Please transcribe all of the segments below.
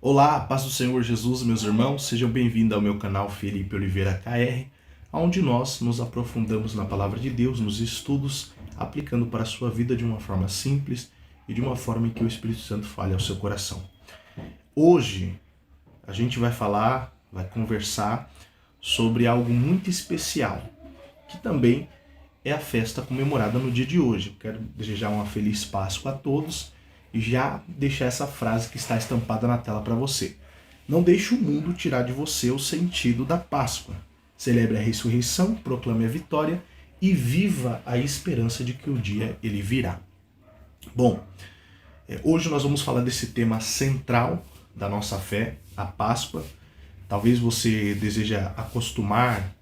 Olá, paz do Senhor Jesus, meus irmãos, sejam bem-vindos ao meu canal Felipe Oliveira KR, onde nós nos aprofundamos na Palavra de Deus, nos estudos, aplicando para a sua vida de uma forma simples e de uma forma em que o Espírito Santo fale ao seu coração. Hoje, a gente vai conversar sobre algo muito especial, que também é a festa comemorada no dia de hoje. Eu quero desejar uma feliz Páscoa a todos e já deixar essa frase que está estampada na tela para você. Não deixe o mundo tirar de você o sentido da Páscoa. Celebre a ressurreição, proclame a vitória e viva a esperança de que o dia ele virá. Bom, hoje nós vamos falar desse tema central da nossa fé, a Páscoa. Talvez você deseje acostumar,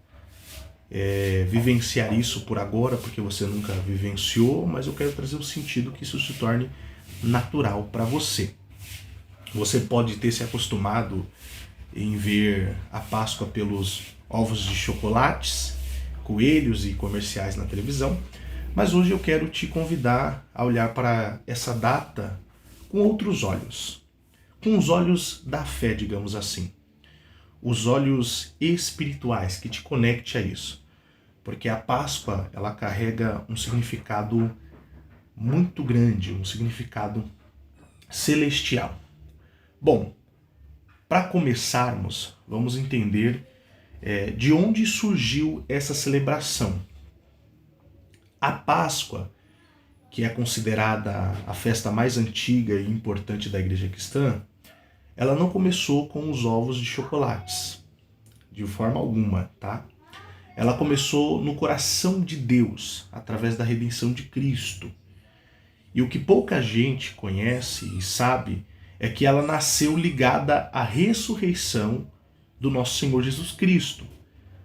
vivenciar isso por agora, porque você nunca vivenciou, mas eu quero trazer o sentido que isso se torne natural para você. Você pode ter se acostumado em ver a Páscoa pelos ovos de chocolates, coelhos e comerciais na televisão, mas hoje eu quero te convidar a olhar para essa data com outros olhos, com os olhos da fé, digamos assim, os olhos espirituais que te conecte a isso, porque a Páscoa ela carrega um significado muito grande, um significado celestial. Bom, para começarmos, vamos entender de onde surgiu essa celebração. A Páscoa, que é considerada a festa mais antiga e importante da Igreja Cristã, ela não começou com os ovos de chocolates, de forma alguma, tá? Ela começou no coração de Deus, através da redenção de Cristo. E o que pouca gente conhece e sabe é que ela nasceu ligada à ressurreição do nosso Senhor Jesus Cristo,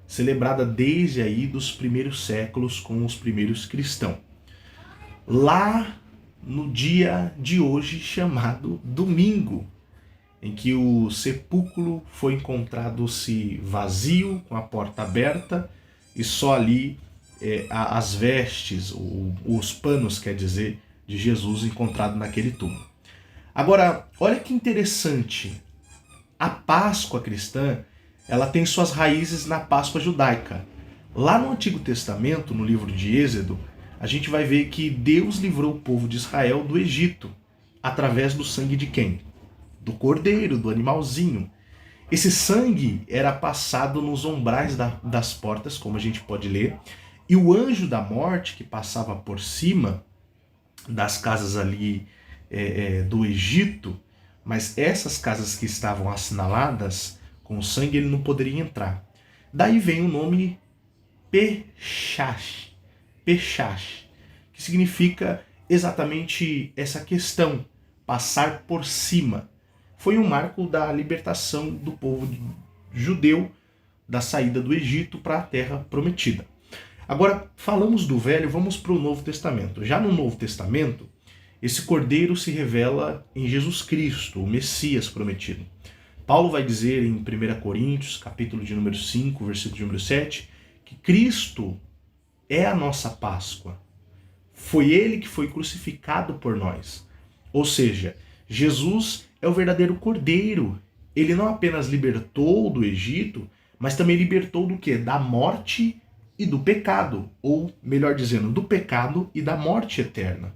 celebrada desde aí dos primeiros séculos com os primeiros cristãos. Lá no dia de hoje chamado domingo, em que o sepulcro foi encontrado-se vazio, com a porta aberta, e só ali as vestes, os panos, quer dizer, de Jesus encontrado naquele túmulo. Agora, olha que interessante, a Páscoa cristã, ela tem suas raízes na Páscoa judaica. Lá no Antigo Testamento, no livro de Êxodo, a gente vai ver que Deus livrou o povo de Israel do Egito, através do sangue de quem? Do cordeiro, do animalzinho. Esse sangue era passado nos umbrais das portas, como a gente pode ler, e o anjo da morte que passava por cima das casas ali do Egito, mas essas casas que estavam assinaladas com sangue, ele não poderia entrar. Daí vem o nome Pesach, que significa exatamente essa questão, passar por cima. Foi um marco da libertação do povo judeu da saída do Egito para a terra prometida. Agora, falamos do Velho, vamos para o Novo Testamento. Já no Novo Testamento, esse cordeiro se revela em Jesus Cristo, o Messias prometido. Paulo vai dizer em 1 Coríntios, capítulo de número 5, versículo de número 7, que Cristo é a nossa Páscoa. Foi ele que foi crucificado por nós. Ou seja, Jesus é o verdadeiro cordeiro. Ele não apenas libertou do Egito, mas também libertou do quê? Da morte e do pecado, ou melhor dizendo, do pecado e da morte eterna.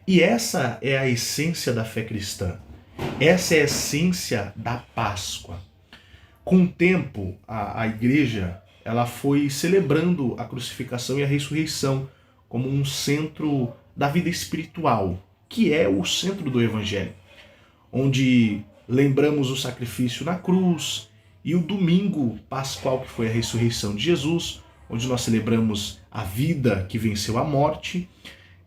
E essa é a essência da fé cristã. Essa é a essência da Páscoa. Com o tempo, a igreja ela foi celebrando a crucificação e a ressurreição como um centro da vida espiritual, que é o centro do Evangelho, onde lembramos o sacrifício na cruz e o domingo pascual, que foi a ressurreição de Jesus, onde nós celebramos a vida que venceu a morte,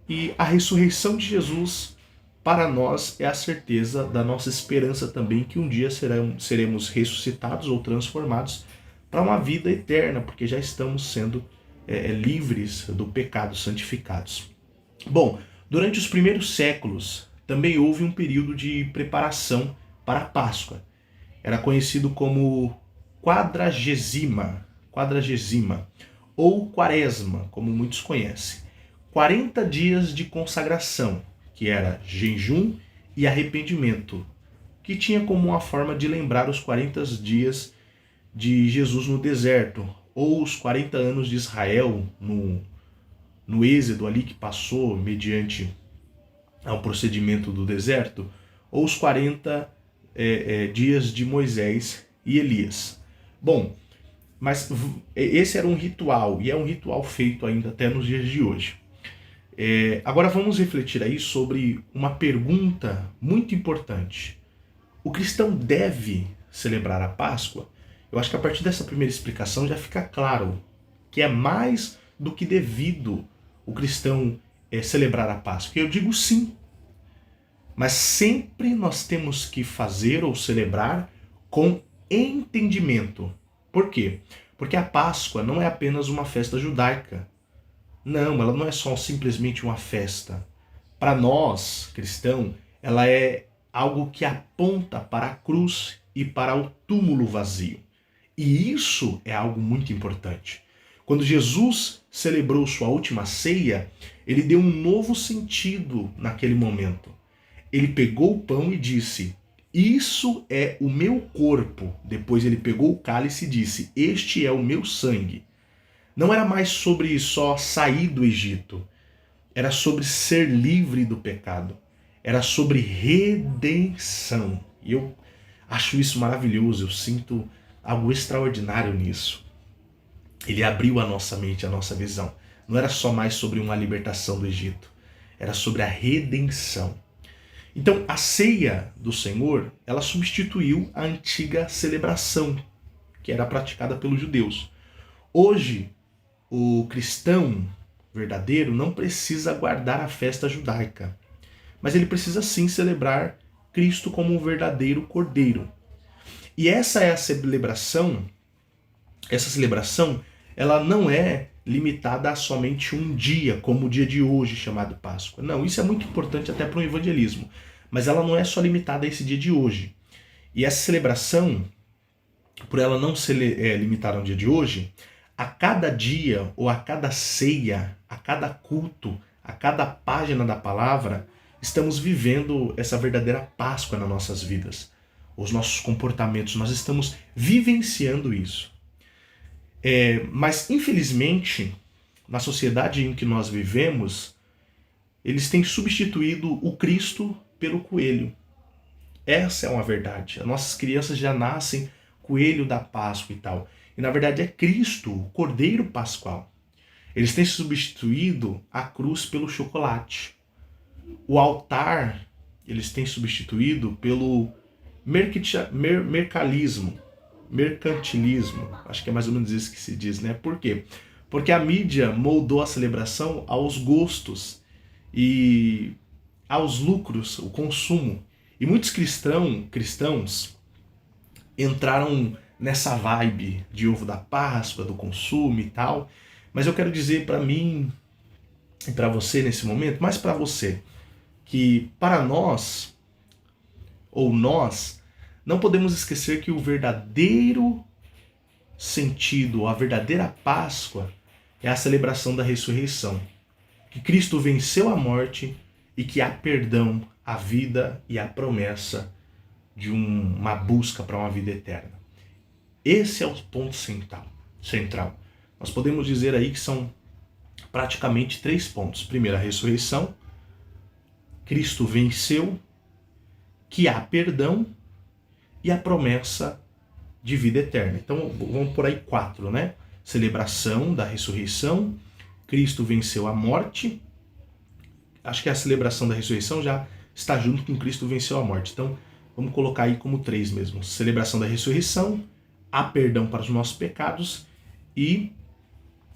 e a ressurreição de Jesus para nós é a certeza da nossa esperança também que um dia seremos ressuscitados ou transformados para uma vida eterna, porque já estamos sendo livres do pecado, santificados. Bom, durante os primeiros séculos também houve um período de preparação para a Páscoa. Era conhecido como quadragesima ou quaresma, como muitos conhecem. 40 dias de consagração, que era jejum e arrependimento, que tinha como uma forma de lembrar os 40 dias de Jesus no deserto, ou os 40 anos de Israel no êxodo ali que passou mediante ao procedimento do deserto, ou os 40 dias de Moisés e Elias. Bom, mas esse era um ritual, e é um ritual feito ainda até nos dias de hoje. Agora vamos refletir aí sobre uma pergunta muito importante. O cristão deve celebrar a Páscoa? Eu acho que a partir dessa primeira explicação já fica claro que é mais do que devido o cristão celebrar a Páscoa. Eu digo sim, mas sempre nós temos que fazer ou celebrar com entendimento. Por quê? Porque a Páscoa não é apenas uma festa judaica. Não, ela não é só simplesmente uma festa. Para nós, cristãos, ela é algo que aponta para a cruz e para o túmulo vazio. E isso é algo muito importante. Quando Jesus celebrou sua última ceia, ele deu um novo sentido naquele momento. Ele pegou o pão e disse: "Isso é o meu corpo". Depois ele pegou o cálice e disse: "Este é o meu sangue". Não era mais sobre só sair do Egito. Era sobre ser livre do pecado. Era sobre redenção. E eu acho isso maravilhoso. Eu sinto algo extraordinário nisso. Ele abriu a nossa mente, a nossa visão. Não era só mais sobre uma libertação do Egito. Era sobre a redenção. Então, a ceia do Senhor, ela substituiu a antiga celebração que era praticada pelos judeus. Hoje, o cristão verdadeiro não precisa guardar a festa judaica, mas ele precisa sim celebrar Cristo como um verdadeiro cordeiro. E essa é a celebração, ela não é limitada a somente um dia, como o dia de hoje chamado Páscoa. Não, isso é muito importante até para o evangelismo, mas ela não é só limitada a esse dia de hoje. E essa celebração, por ela não ser limitada ao dia de hoje, a cada dia ou a cada ceia, a cada culto, a cada página da palavra, estamos vivendo essa verdadeira Páscoa nas nossas vidas. Os nossos comportamentos, nós estamos vivenciando isso. Mas, infelizmente, na sociedade em que nós vivemos, eles têm substituído o Cristo pelo coelho. Essa é uma verdade. As nossas crianças já nascem coelho da Páscoa e tal. E na verdade é Cristo, o Cordeiro Pascual. Eles têm substituído a cruz pelo chocolate. O altar, eles têm substituído pelo mercantilismo. Acho que é mais ou menos isso que se diz, né? Por quê? Porque a mídia moldou a celebração aos gostos e aos lucros, o consumo. E muitos cristãos entraram nessa vibe de ovo da Páscoa, do consumo e tal. Mas eu quero dizer para mim e para você nesse momento, mais para você, que para nós, ou nós, não podemos esquecer que o verdadeiro sentido, a verdadeira Páscoa é a celebração da ressurreição. Que Cristo venceu a morte e que há perdão, a vida e a promessa de uma busca para uma vida eterna. Esse é o ponto central. Nós podemos dizer aí que são praticamente 3 pontos. Primeiro, a ressurreição. Cristo venceu, que há perdão e a promessa de vida eterna. Então, vamos por aí 4, né? Celebração da ressurreição, Cristo venceu a morte. Acho que a celebração da ressurreição já está junto com Cristo venceu a morte. Então, vamos colocar aí como 3 mesmo. Celebração da ressurreição, há perdão para os nossos pecados e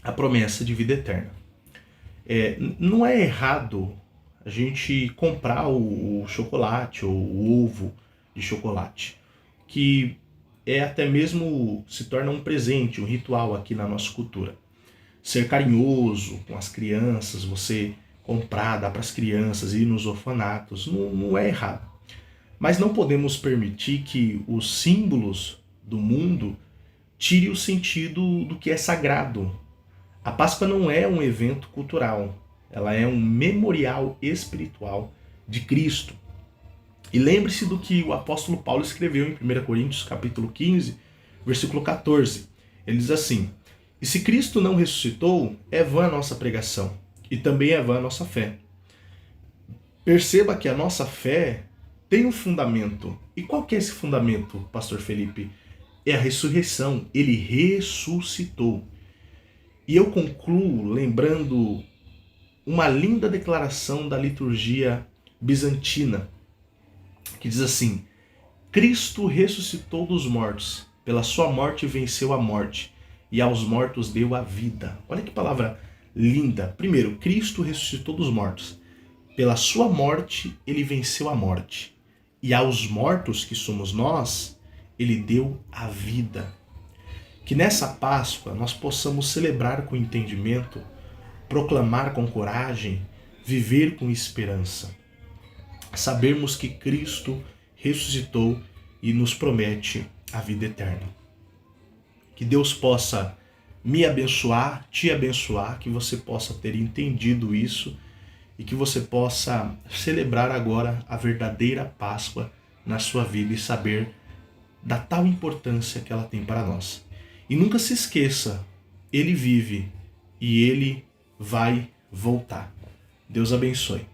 a promessa de vida eterna. Não é errado a gente comprar o chocolate ou o ovo de chocolate, que até mesmo se torna um presente, um ritual aqui na nossa cultura. Ser carinhoso com as crianças, você comprar, dar para as crianças, ir nos orfanatos, não é errado. Mas não podemos permitir que os símbolos do mundo tirem o sentido do que é sagrado. A Páscoa não é um evento cultural, ela é um memorial espiritual de Cristo. E lembre-se do que o apóstolo Paulo escreveu em 1 Coríntios capítulo 15, versículo 14. Ele diz assim: e se Cristo não ressuscitou, é vã a nossa pregação, e também é vã a nossa fé. Perceba que a nossa fé tem um fundamento. E qual que é esse fundamento, pastor Felipe? É a ressurreição. Ele ressuscitou. E eu concluo lembrando uma linda declaração da liturgia bizantina, que diz assim: Cristo ressuscitou dos mortos, pela sua morte venceu a morte, e aos mortos deu a vida. Olha que palavra linda. Primeiro, Cristo ressuscitou dos mortos. Pela sua morte, ele venceu a morte. E aos mortos, que somos nós, ele deu a vida. Que nessa Páscoa nós possamos celebrar com entendimento, proclamar com coragem, viver com esperança. Sabermos que Cristo ressuscitou e nos promete a vida eterna. Que Deus possa me abençoar, te abençoar, que você possa ter entendido isso e que você possa celebrar agora a verdadeira Páscoa na sua vida e saber da tal importância que ela tem para nós. E nunca se esqueça, Ele vive e Ele vai voltar. Deus abençoe.